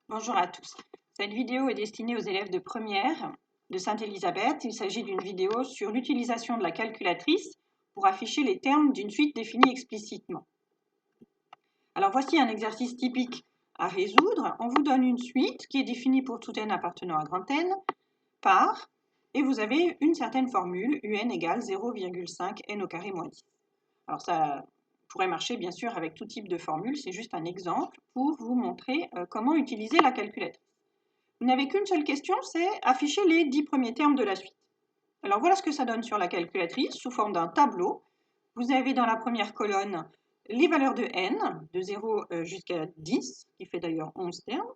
Bonjour à tous. Cette vidéo est destinée aux élèves de première de Sainte-Élisabeth. Il s'agit d'une vidéo sur l'utilisation de la calculatrice pour afficher les termes d'une suite définie explicitement. Alors voici un exercice typique à résoudre. On vous donne une suite qui est définie pour tout n appartenant à grand N par, et vous avez une certaine formule, un égale 0,5 n au carré moins 10. Alors ça pourrait marcher bien sûr avec tout type de formule, c'est juste un exemple pour vous montrer comment utiliser la calculatrice. Vous n'avez qu'une seule question, c'est afficher les 10 premiers termes de la suite. Alors voilà ce que ça donne sur la calculatrice sous forme d'un tableau. Vous avez dans la première colonne les valeurs de n, de 0 jusqu'à 10, qui fait d'ailleurs 11 termes,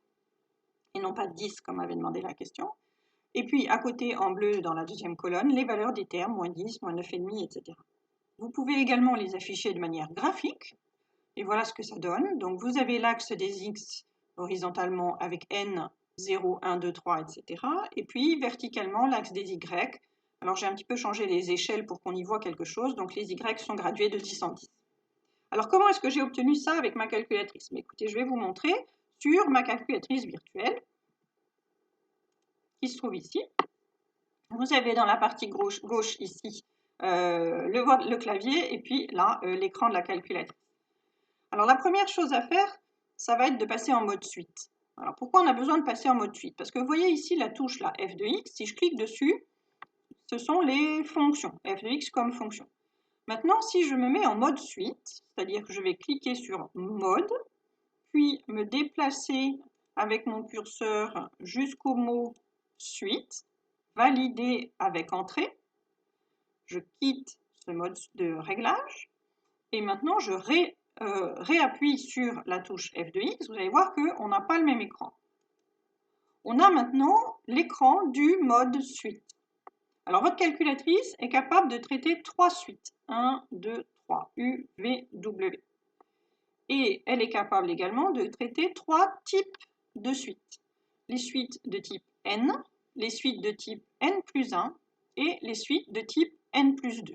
et non pas 10 comme avait demandé la question. Et puis à côté en bleu dans la deuxième colonne, les valeurs des termes, moins 10, moins 9,5, etc. Vous pouvez également les afficher de manière graphique, et voilà ce que ça donne. Donc vous avez l'axe des x horizontalement avec n, 0, 1, 2, 3, etc. Et puis verticalement l'axe des y. Alors j'ai un petit peu changé les échelles pour qu'on y voit quelque chose. Donc les y sont gradués de 10 en 10. Alors comment est-ce que j'ai obtenu ça avec ma calculatrice? Mais écoutez, je vais vous montrer sur ma calculatrice virtuelle qui se trouve ici. Vous avez dans la partie gauche ici le clavier et puis là l'écran de la calculatrice. Alors la première chose à faire, ça va être de passer en mode suite. Alors pourquoi on a besoin de passer en mode suite? Parce que vous voyez ici la touche là, f de x, si je clique dessus, ce sont les fonctions, f de x comme fonction. Maintenant, si je me mets en mode suite, c'est-à-dire que je vais cliquer sur mode, puis me déplacer avec mon curseur jusqu'au mot suite, valider avec entrée, je quitte ce mode de réglage, et maintenant je réappuie sur la touche F de X, vous allez voir qu'on n'a pas le même écran. On a maintenant l'écran du mode suite. Alors votre calculatrice est capable de traiter 3 suites, 1, 2, 3, U, V, W. Et elle est capable également de traiter 3 types de suites. Les suites de type N, les suites de type N plus 1 et les suites de type N plus 2.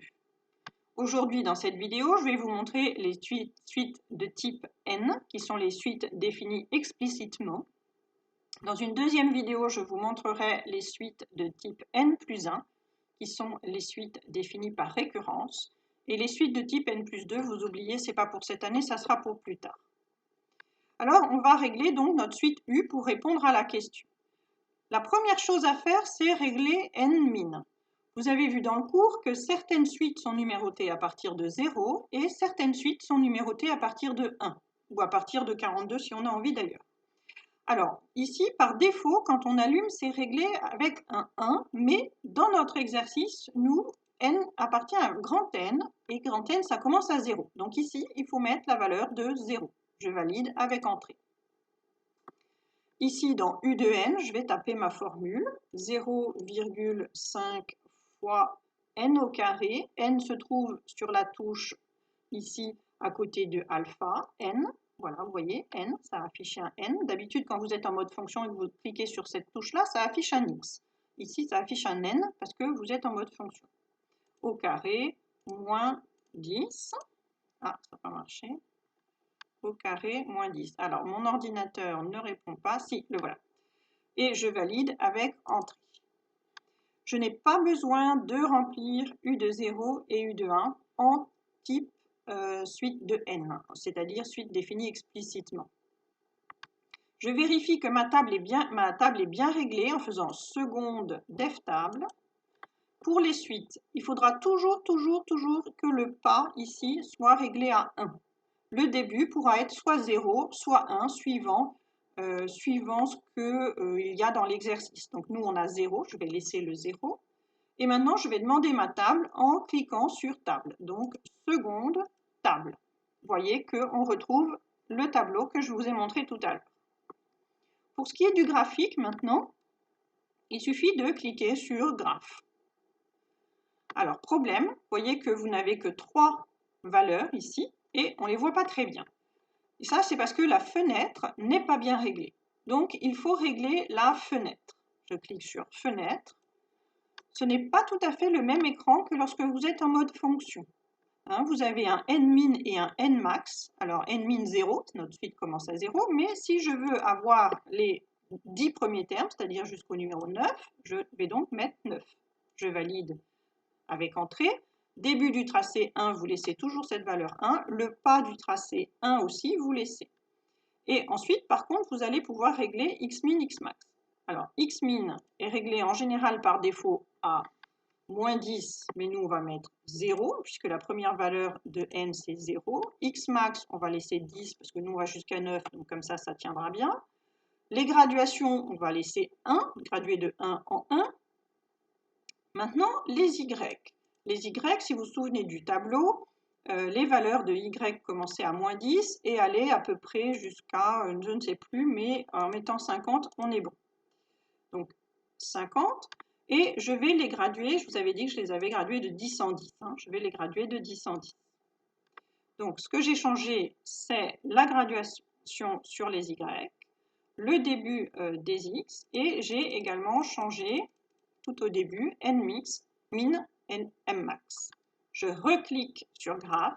Aujourd'hui, dans cette vidéo, je vais vous montrer les suites de type N, qui sont les suites définies explicitement. Dans une deuxième vidéo, je vous montrerai les suites de type N plus 1, qui sont les suites définies par récurrence. Et les suites de type N plus 2, vous oubliez, ce n'est pas pour cette année, ça sera pour plus tard. Alors, on va régler donc notre suite U pour répondre à la question. La première chose à faire, c'est régler N-min. Vous avez vu dans le cours que certaines suites sont numérotées à partir de 0 et certaines suites sont numérotées à partir de 1 ou à partir de 42 si on a envie d'ailleurs. Alors ici, par défaut, quand on allume, c'est réglé avec un 1, mais dans notre exercice, nous, n appartient à grand N et grand N, ça commence à 0. Donc ici, il faut mettre la valeur de 0. Je valide avec entrée. Ici, dans U de n, je vais taper ma formule, 0,5 fois n au carré. N se trouve sur la touche ici à côté de alpha, n. Voilà, vous voyez, n, ça affiche un n. D'habitude, quand vous êtes en mode fonction et que vous cliquez sur cette touche-là, ça affiche un x. Ici, ça affiche un n parce que vous êtes en mode fonction. Au carré, moins 10. Ah, ça n'a pas marché. Au carré, moins 10. Alors, mon ordinateur ne répond pas. Si, le voilà. Et je valide avec entrée. Je n'ai pas besoin de remplir U de 0 et U de 1 en type suite de n, c'est-à-dire suite définie explicitement. Je vérifie que ma table est bien réglée en faisant seconde def table. Pour les suites, il faudra toujours que le pas ici soit réglé à 1. Le début pourra être soit 0, soit 1, suivant ce qu'il y a dans l'exercice. Donc nous, on a 0, je vais laisser le 0. Et maintenant, je vais demander ma table en cliquant sur table. Donc, seconde table. Vous voyez qu'on retrouve le tableau que je vous ai montré tout à l'heure. Pour ce qui est du graphique maintenant, il suffit de cliquer sur graphe. Alors, problème, vous voyez que vous n'avez que 3 valeurs ici et on ne les voit pas très bien. Et ça, c'est parce que la fenêtre n'est pas bien réglée. Donc, il faut régler la fenêtre. Je clique sur fenêtre. Ce n'est pas tout à fait le même écran que lorsque vous êtes en mode fonction. Hein, vous avez un n-min et un n-max. Alors n-min 0, notre suite commence à 0, mais si je veux avoir les 10 premiers termes, c'est-à-dire jusqu'au numéro 9, je vais donc mettre 9. Je valide avec entrée. Début du tracé 1, vous laissez toujours cette valeur 1. Le pas du tracé 1 aussi, vous laissez. Et ensuite, par contre, vous allez pouvoir régler xmin, xmax. Alors, xmin est réglé en général par défaut à moins 10, mais nous, on va mettre 0, puisque la première valeur de n, c'est 0. Xmax, on va laisser 10, parce que nous, on va jusqu'à 9, donc comme ça tiendra bien. Les graduations, on va laisser 1, graduer de 1 en 1. Maintenant, les y. Les y, si vous vous souvenez du tableau, les valeurs de y commençaient à moins 10 et allaient à peu près jusqu'à, je ne sais plus, mais en mettant 50, on est bon. Donc 50, et je vais les graduer, je vous avais dit que je les avais gradués de 10 en 10, hein, je vais les graduer de 10 en 10. Donc ce que j'ai changé, c'est la graduation sur les y, le début des x, et j'ai également changé tout au début n-mix, min, n-max. Je reclique sur graphe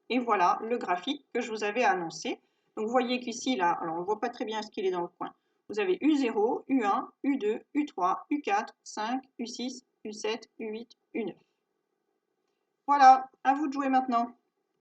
et voilà le graphique que je vous avais annoncé. Donc vous voyez qu'ici, là, alors on ne voit pas très bien ce qu'il est dans le coin. Vous avez U0, U1, U2, U3, U4, 5, U6, U7, U8, U9. Voilà, à vous de jouer maintenant.